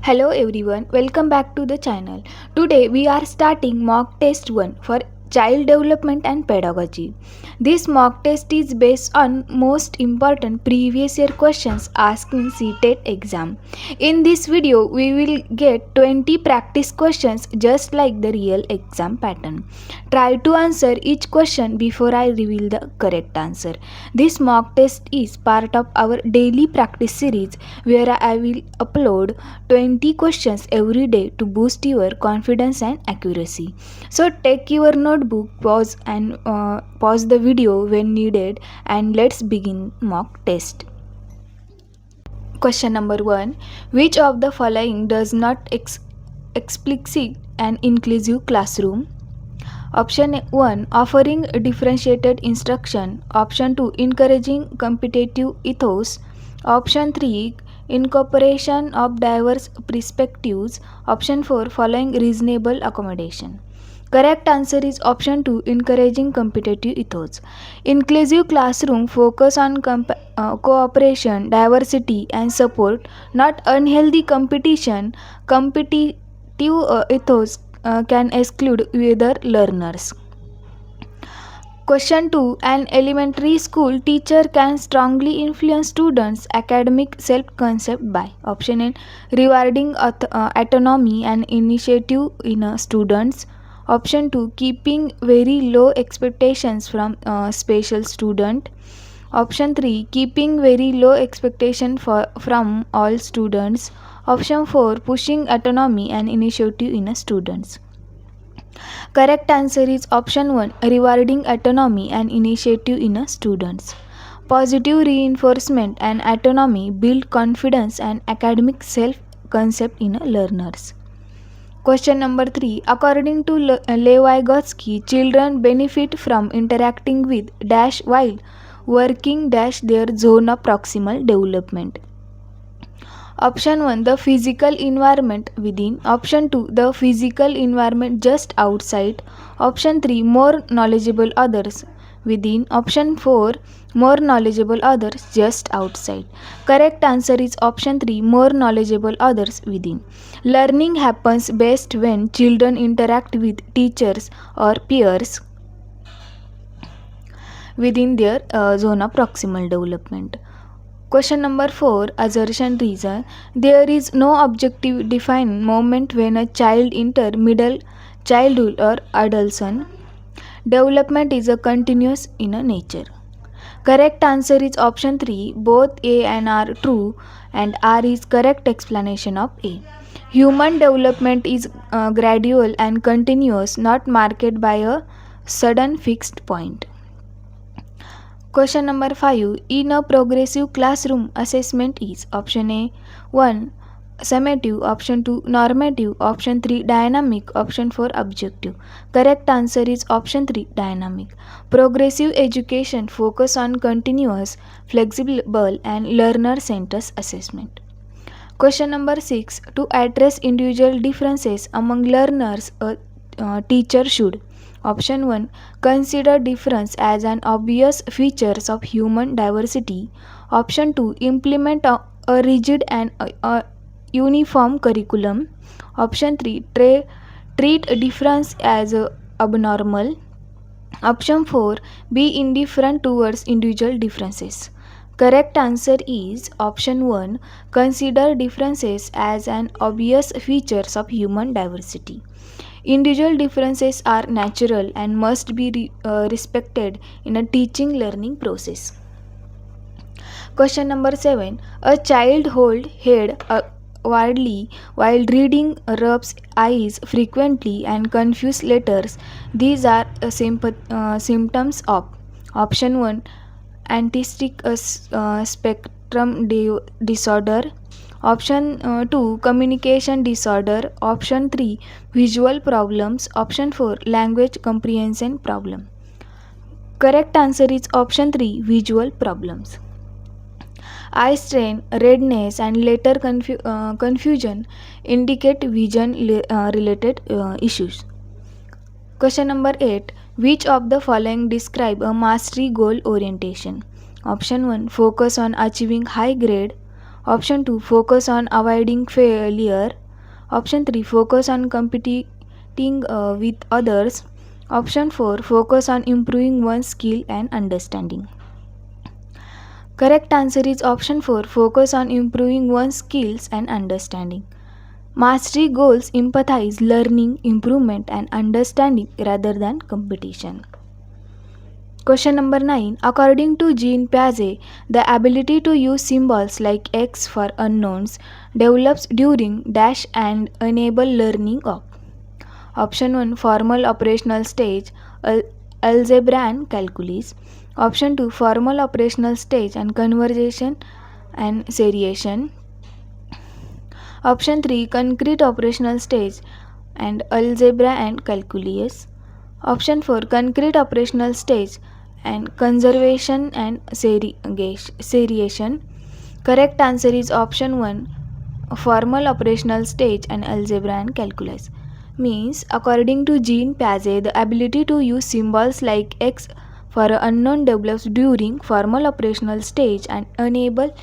Hello everyone, welcome back to the channel. Today we are starting mock test 1 for Child Development and Pedagogy. This mock test is based on most important previous year questions asked in CTET exam. In this video we will get 20 practice questions just like the real exam pattern. Try to answer each question before I reveal the correct answer. This mock test is part of our daily practice series where I will upload 20 questions every day to boost your confidence and accuracy. So take your notebook, pause the video when needed, and let's begin mock test. Question number 1. Which of the following does not explicit an inclusive classroom? Option 1. Offering differentiated instruction. Option 2. Encouraging competitive ethos. Option 3. Incorporation of diverse perspectives. Option 4. Following reasonable accommodation. Correct answer is option 2. Encouraging competitive ethos. Inclusive classroom focus on cooperation, diversity and support, not unhealthy competition. Competitive ethos can exclude other learners. Question 2. An elementary school teacher can strongly influence students' academic self-concept by option A. Rewarding autonomy and initiative in students. Option 2. Keeping very low expectations from special student. Option 3. Keeping very low expectation from all students. Option 4. Pushing autonomy and initiative in students. Correct answer is option 1. Rewarding autonomy and initiative in students. Positive reinforcement and autonomy build confidence and academic self-concept in learners. Question number 3. According to Levi-Gotsky, children benefit from interacting with dash while working dash their zone of proximal development. Option 1. The physical environment within. Option 2. The physical environment just outside. Option 3. More knowledgeable others within. Option 4. More knowledgeable others just outside. Correct answer is option 3. More knowledgeable others within. Learning happens best when children interact with teachers or peers within their zone of proximal development. Question number 4. Assertion reason. There is no objective defined moment when a child enters middle childhood or adolescence. Development is a continuous in a nature. Correct answer is option 3. Both A and R true, and R is correct explanation of A. Human development is gradual and continuous, not marked by a sudden fixed point. Question number 5. In a progressive classroom, assessment is option A 1. Summative, option 2 normative, option 3 dynamic, option 4 objective. Correct answer is option 3 dynamic. Progressive education focus on continuous, flexible and learner-centered assessment. Question number 6. To address individual differences among learners, a teacher should. Option 1. Consider difference as an obvious feature of human diversity. Option 2. Implement a rigid and uniform curriculum. Option 3. Treat difference as abnormal. Option 4. Be indifferent towards individual differences. Correct answer is option 1. Consider differences as an obvious feature of human diversity. Individual differences are natural and must be respected in a teaching learning process. Question number 7. A child holds head wildly while reading, rubs eyes frequently and confuse letters. These are symptoms of option 1. Autistic spectrum disorder. Option 2. Communication disorder. Option 3. Visual problems. Option 4. Language comprehension problem. Correct answer is option 3. Visual problems. Eye strain, redness and later confusion indicate vision related issues. Question number 8. Which of the following describe a mastery goal orientation? Option 1. Focus on achieving high grade. Option 2, focus on avoiding failure. Option 3, focus on competing with others. Option 4, focus on improving one's skill and understanding. Correct answer is option 4, focus on improving one's skills and understanding. Mastery goals empathize learning, improvement, and understanding rather than competition. Question number 9. According to Jean Piaget, the ability to use symbols like X for unknowns develops during dash and enable learning of. Option 1, formal operational stage, algebra and calculus. Option 2, formal operational stage and conversation and seriation. Option 3, concrete operational stage and algebra and calculus. Option 4, concrete operational stage and conservation and seriation. Correct answer is option 1, formal operational stage and algebra and calculus. Means, according to Jean Piaget, the ability to use symbols like X for an unknown develops during formal operational stage and enable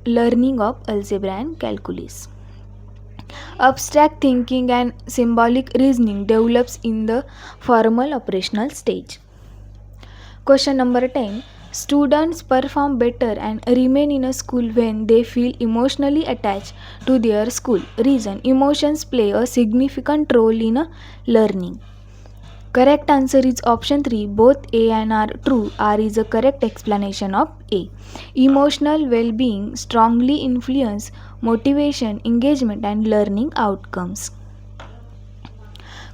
learning of algebra and calculus. Abstract thinking and symbolic reasoning develops in the formal operational stage. Question number 10. Students perform better and remain in a school when they feel emotionally attached to their school. Reason: emotions play a significant role in learning. Correct answer is option 3. Both A and R true. R is a correct explanation of A. Emotional well-being strongly influence motivation, engagement, and learning outcomes.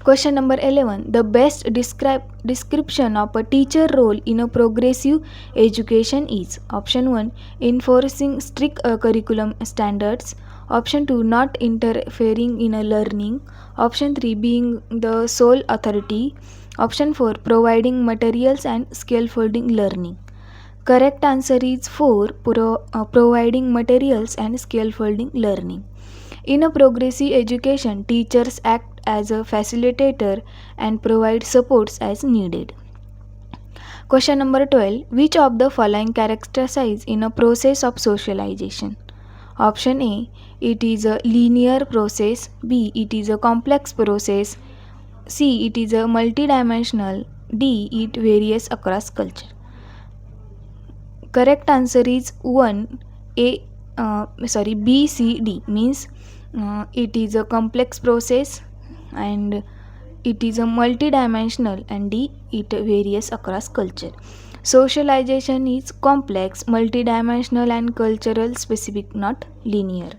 Question number 11. The best description of a teacher role in a progressive education is: option 1, enforcing strict curriculum standards. Option 2, not interfering in a learning. Option 3, being the sole authority. Option 4, providing materials and scaffolding learning. Correct answer is 4, providing materials and scaffolding learning. In a progressive education, teachers act as a facilitator and provide supports as needed. Question number 12. Which of the following characterizes in a process of socialization? Option A, it is a linear process. B, it is a complex process. C, it is a multidimensional. D, it varies across culture. Correct answer is 1 A, B, C, D. Means it is a complex process and it is a multidimensional, and D, it varies across culture. Socialization is complex, multidimensional, and cultural specific, not linear.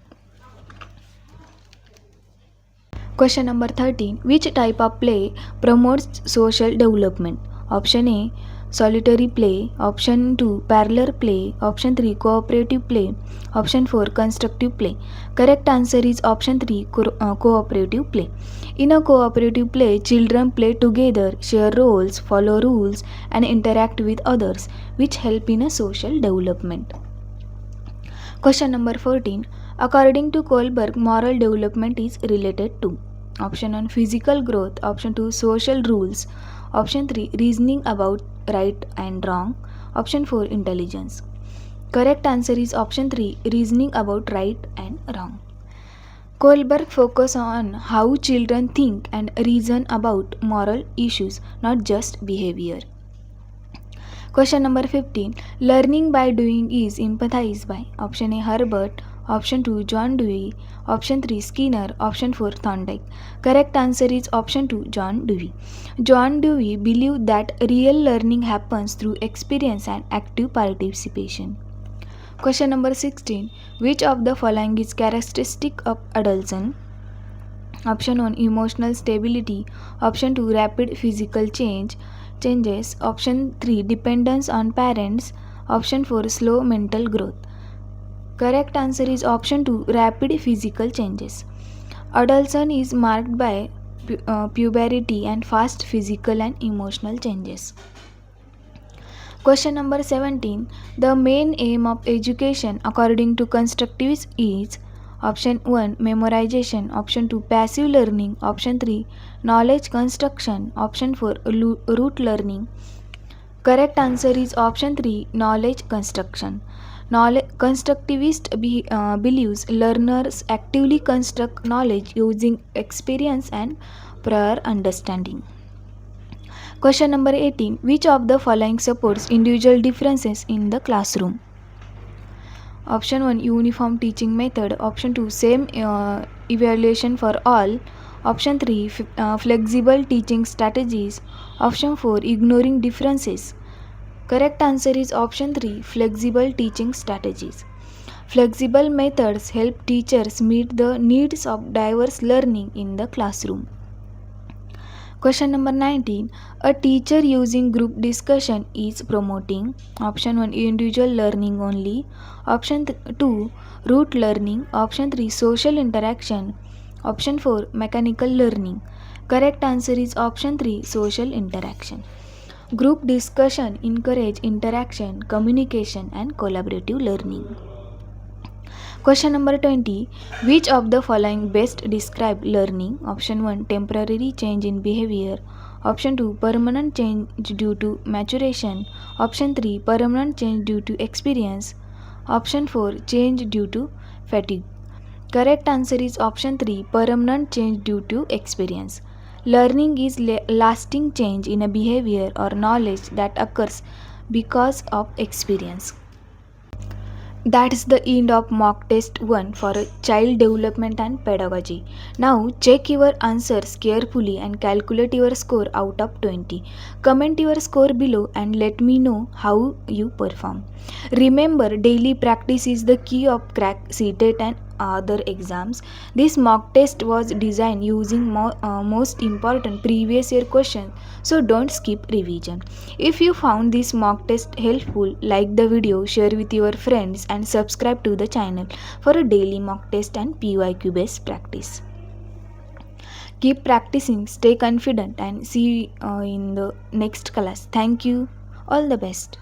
Question number 13. Which type of play promotes social development? Option A, solitary play. Option 2, parallel play. Option 3, cooperative play. Option 4, constructive play. Correct answer is option 3, cooperative play. In a cooperative play, children play together, share roles, follow rules, and interact with others, which help in a social development. Question number 14. According to Kohlberg, moral development is related to: option 1, physical growth. Option 2, social rules. Option 3, reasoning about right and wrong. Option 4, intelligence. Correct answer is option 3, reasoning about right and wrong. Kohlberg focus on how children think and reason about moral issues, not just behavior. Question number 15. Learning by doing is empathized by: option A, Herbert. Option 2, John Dewey. Option 3, Skinner. Option 4, Thorndike. Correct answer is option 2, John Dewey. John Dewey believed that real learning happens through experience and active participation. Question number 16. Which of the following is characteristic of adolescence? Option 1, emotional stability. Option 2, rapid physical changes. Option 3, dependence on parents. Option 4, slow mental growth. Correct answer is option 2, rapid physical changes. Adolescence is marked by puberty and fast physical and emotional changes. Question number 17. The main aim of education according to constructivists is: option 1, memorization. Option 2, passive learning. Option 3, knowledge construction. Option 4, rote learning. Correct answer is option 3, knowledge construction. Believes learners actively construct knowledge using experience and prior understanding. Question number 18. Which of the following supports individual differences in the classroom? Option 1, uniform teaching method. Option 2, same evaluation for all. Option 3, flexible teaching strategies. Option 4, ignoring differences. Correct answer is option 3, flexible teaching strategies. Flexible methods help teachers meet the needs of diverse learning in the classroom. Question number 19. A teacher using group discussion is promoting option 1, individual learning only, option 2, rote learning, option 3, social interaction, option 4, mechanical learning. Correct answer is option 3, social interaction. Group discussion encourage interaction, communication and collaborative learning. Question number 20. Which of the following best describe learning? Option 1, temporary change in behavior. Option 2, permanent change due to maturation. Option 3, permanent change due to experience. Option 4, change due to fatigue. Correct answer is option 3, permanent change due to experience. Learning is lasting change in a behavior or knowledge that occurs because of experience. That is the end of mock test 1 for child development and pedagogy. Now check your answers carefully and calculate your score out of 20. Comment your score below and let me know how you perform. Remember, daily practice is the key of crack CTET and other exams. This mock test was designed using most important previous year questions, so don't skip revision. If you found this mock test helpful, like the video, share with your friends and subscribe to the channel for a daily mock test and PYQ based practice. Keep practicing, stay confident and see you in the next class. Thank you. All the best.